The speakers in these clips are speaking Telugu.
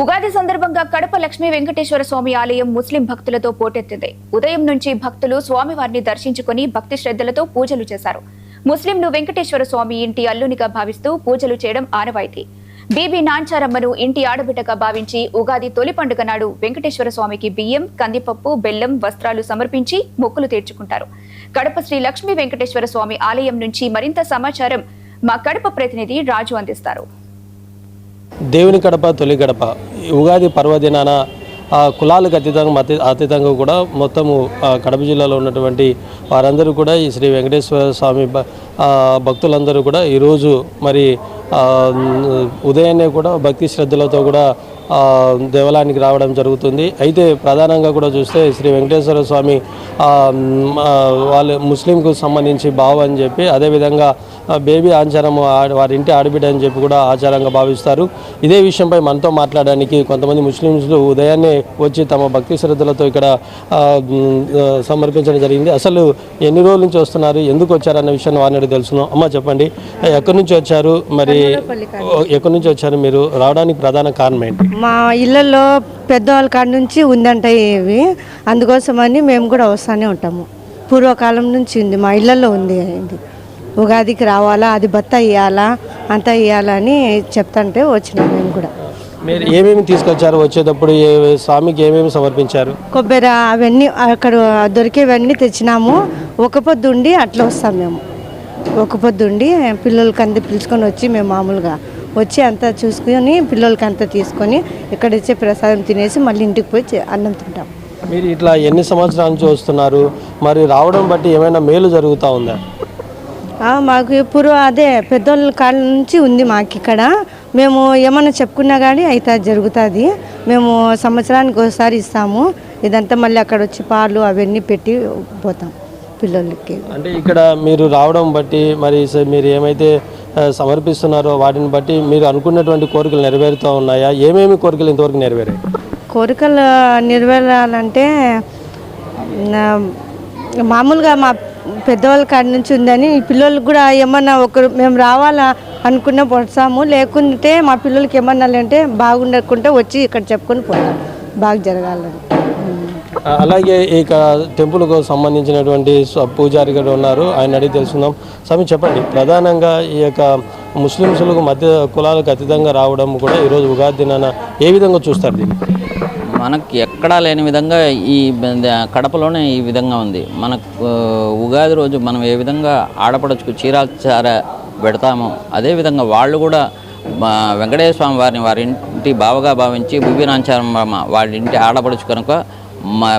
ఉగాది సందర్భంగా కడప లక్ష్మీ వెంకటేశ్వర స్వామి ఆలయం ముస్లిం భక్తులతో పోటెత్తింది. ఉదయం నుంచి భక్తులు స్వామివారిని దర్శించుకుని భక్తి శ్రద్ధలతో పూజలు చేశారు. ముస్లింలు వెంకటేశ్వర స్వామి ఇంటి అల్లునిగా భావిస్తూ పూజలు చేయడం ఆనవాయితీ. బీబీ నాంచారమ్మను ఇంటి ఆడబిడ్డగా భావించి ఉగాది తొలి పండుగ నాడు వెంకటేశ్వర స్వామికి బియ్యం, కందిపప్పు, బెల్లం, వస్త్రాలు సమర్పించి మొక్కులు తీర్చుకుంటారు. కడప శ్రీ లక్ష్మీ వెంకటేశ్వర స్వామి ఆలయం నుంచి మరింత సమాచారం మా కడప ప్రతినిధి రాజు అందిస్తారు. దేవుని గడప తొలి గడప ఉగాది పర్వదినాన కులాలకు అతీతంగా కూడా మొత్తము కడప జిల్లాలో ఉన్నటువంటి వారందరూ కూడా ఈ శ్రీ వెంకటేశ్వర స్వామి భక్తులందరూ కూడా ఈరోజు మరి ఉదయాన్నే కూడా భక్తి శ్రద్ధలతో కూడా దేవాలయానికి రావడం జరుగుతుంది. అయితే ప్రధానంగా కూడా చూస్తే శ్రీ వెంకటేశ్వర స్వామి వాళ్ళు ముస్లింకు సంబంధించి బావ అని చెప్పి, అదేవిధంగా బేబీ ఆచారం వారి ఇంటి ఆడబిడ్డ అని చెప్పి కూడా ఆచారంగా భావిస్తారు. ఇదే విషయంపై మనతో మాట్లాడడానికి కొంతమంది ముస్లింలు ఉదయాన్నే వచ్చి తమ భక్తి శ్రద్ధలతో ఇక్కడ సమర్పించడం జరిగింది. అసలు ఎన్ని రోజుల నుంచి వస్తున్నారు, ఎందుకు వచ్చారన్న విషయాన్ని వారిని తెలుసుకున్నాం. అమ్మ చెప్పండి, ఎక్కడి నుంచి వచ్చారు, మరి ఎక్కడి నుంచి వచ్చారు, మీరు రావడానికి ప్రధాన కారణం ఏంటి? మా ఇళ్ళల్లో పెద్దవాళ్ళ కాడ నుంచి ఉందంట ఇవి, అందుకోసమని మేము కూడా వస్తూనే ఉంటాము. పూర్వకాలం నుంచి ఉంది, మా ఇళ్ళల్లో ఉంది. ఉగాదికి రావాలా, అది బత్త ఇవ్వాలా, అంతా ఇవ్వాలా అని చెప్తాంటే వచ్చినాం మేము కూడా. మీరు ఏమేమి తీసుకొచ్చారు, వచ్చేటప్పుడు స్వామికి ఏమేమి సమర్పించారు? కొబ్బరి అవన్నీ అక్కడ దొరికేవన్నీ తెచ్చినాము. ఒక పొద్దు ఉండి అట్లా వస్తాం మేము. ఒక పొద్దు ఉండి పిల్లలకి అంతా పిలుచుకొని వచ్చి మేము మామూలుగా వచ్చి అంతా చూసుకొని పిల్లలకి అంతా తీసుకొని ఇక్కడ ఇచ్చే ప్రసాదం తినేసి మళ్ళీ ఇంటికి పోయి అన్నం తింటాం. మీరు ఇట్లా ఎన్ని సంవత్సరాల నుంచి వస్తున్నారు, మరి రావడం బట్టి ఏమైనా మేలు జరుగుతూ ఉందా? మాకు ఇప్పుడు అదే పెద్దోళ్ళ కాళ్ళ నుంచి ఉంది మాకు ఇక్కడ. మేము ఏమన్నా చెప్పుకున్నా కానీ అయితే జరుగుతుంది. మేము సంవత్సరానికి ఒకసారి ఇస్తాము. ఇదంతా మళ్ళీ అక్కడ వచ్చి పాలు అవన్నీ పెట్టి పోతాం పిల్లలకి. అంటే ఇక్కడ మీరు రావడం బట్టి మరి మీరు ఏమైతే సమర్పిస్తున్నారో వాటిని బట్టి మీరు అనుకున్నటువంటి కోరికలు నెరవేరుతూ ఉన్నాయా? ఏమేమి కోరికలు ఇంతవరకు నెరవేరాయి? కోరికలు నెరవేరాలంటే మామూలుగా మా పెద్దవాళ్ళ కాడి నుంచి ఉందని పిల్లలకు కూడా ఏమన్నా ఒకరు మేము రావాలా అనుకున్న వస్తాము. లేకుంటే మా పిల్లలకి ఏమన్నా అంటే బాగుండకుంటే వచ్చి ఇక్కడ చెప్పుకొని పోతాం బాగా జరగాలని. అలాగే ఇక టెంపుల్కు సంబంధించినటువంటి పూజారి గారు ఉన్నారు, ఆయన అడిగి తెలుసుకుందాం. స్వామి చెప్పండి, ప్రధానంగా ఈ యొక్క ముస్లింలకు మధ్య కులాలకు అతీతంగా రావడం కూడా ఈరోజు ఉగాది దినాన ఏ విధంగా చూస్తారు దీన్ని? మనకు ఎక్కడా లేని విధంగా ఈ కడపలోనే ఈ విధంగా ఉంది. మనకు ఉగాది రోజు మనం ఏ విధంగా ఆడపడుచుకు చీరాచార పెడతామో అదేవిధంగా వాళ్ళు కూడా వెంకటేశ్వర స్వామి వారిని వారి ఇంటి బావగా భావించి బీబీ నాంచారమ్మ వాళ్ళ ఇంటి ఆడపడుచు కనుక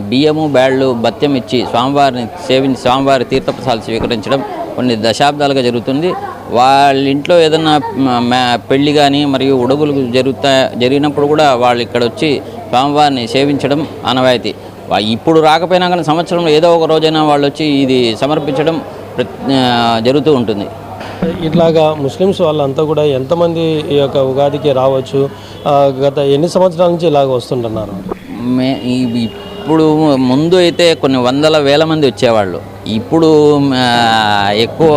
బియ్యము బ్యాళ్ళు బత్యం ఇచ్చి స్వామివారిని సేవించి స్వామివారి తీర్థప్రసాదాలు స్వీకరించడం కొన్ని దశాబ్దాలుగా జరుగుతుంది. వాళ్ళ ఇంట్లో ఏదన్నా పెళ్లి కానీ మరియు ఉడుగులు జరిగినప్పుడు కూడా వాళ్ళు ఇక్కడ వచ్చి స్వామివారిని సేవించడం ఆనవాయితీ. ఇప్పుడు రాకపోయినా కానీ సంవత్సరంలో ఏదో ఒక రోజైనా వాళ్ళు వచ్చి ఇది సమర్పించడం జరుగుతూ ఉంటుంది. ఇట్లాగా ముస్లిమ్స్ వాళ్ళంతా కూడా ఎంతమంది ఈ యొక్క ఉగాదికి రావచ్చు? గత ఎన్ని సంవత్సరాల నుంచి ఇలాగ వస్తుంటున్నారు? ఇప్పుడు ముందు అయితే కొన్ని వందల వేల మంది వచ్చేవాళ్ళు. ఇప్పుడు ఎక్కువ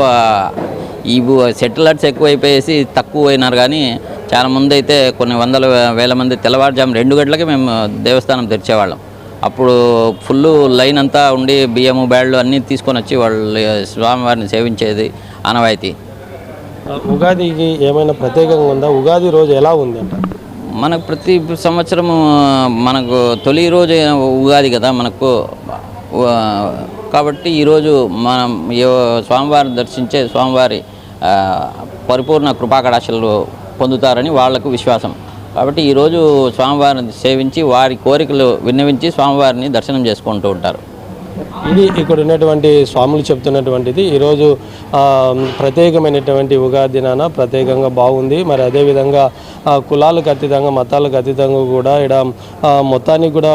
ఈ సెటిలర్స్ ఎక్కువైపోయేసి తక్కువ అయినారు. కానీ చాలా ముందు అయితే కొన్ని వందల వేల మంది తెల్లవారుజాము 2 గంటలకి మేము దేవస్థానం తెరిచేవాళ్ళం. అప్పుడు ఫుల్ లైన్ అంతా ఉండి బియ్యము బ్యాళ్ళు అన్నీ తీసుకొని వచ్చి వాళ్ళు స్వామివారిని సేవించేది ఆనవాయితీ. ఉగాదికి ఏమైనా ప్రత్యేకంగా ఉందా? ఉగాది రోజు ఎలా ఉంది అంట? మనకు ప్రతి సంవత్సరము మనకు తొలి రోజు ఉగాది కదా మనకు, కాబట్టి ఈరోజు మనం స్వామివారిని దర్శించే స్వామివారి పరిపూర్ణ కృపాకటాక్షలు పొందుతారని వాళ్లకు విశ్వాసం. కాబట్టి ఈరోజు స్వామివారిని సేవించి వారి కోరికలు విన్నవించి స్వామివారిని దర్శనం చేసుకుంటూ ఉంటారు. ఇది ఇక్కడ ఉన్నటువంటి స్వాములు చెప్తున్నటువంటిది. ఈరోజు ప్రత్యేకమైనటువంటి ఉగాది దినాన ప్రత్యేకంగా బాగుంది. మరి అదేవిధంగా కులాలకు అతీతంగా మతాలకు అతీతంగా కూడా ఇక్కడ మొత్తానికి కూడా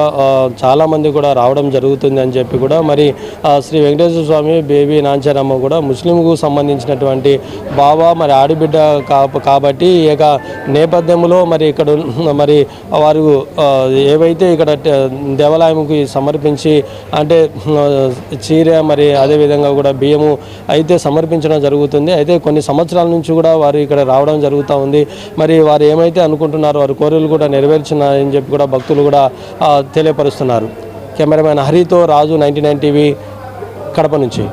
చాలామంది కూడా రావడం జరుగుతుంది అని చెప్పి కూడా మరి శ్రీ వెంకటేశ్వర స్వామి బేబీ నాంచారమ్మ కూడా ముస్లింకు సంబంధించినటువంటి బావ మరి ఆడిబిడ్డ కాబట్టి ఈ యొక్క నేపథ్యంలో మరి ఇక్కడ మరి వారు ఏవైతే ఇక్కడ దేవాలయంకి సమర్పించి అంటే చీర మరి అదేవిధంగా కూడా బియ్యము అయితే సమర్పించడం జరుగుతుంది. అయితే కొన్ని సంవత్సరాల నుంచి కూడా వారు ఇక్కడ రావడం జరుగుతూ ఉంది. మరి వారు ఏమైతే అనుకుంటున్నారో వారి కోరికలు కూడా నెరవేర్చున్నారని చెప్పి కూడా భక్తులు కూడా తెలియపరుస్తున్నారు. కెమెరామెన్ హరితో రాజు 99 టీవీ కడప నుంచి.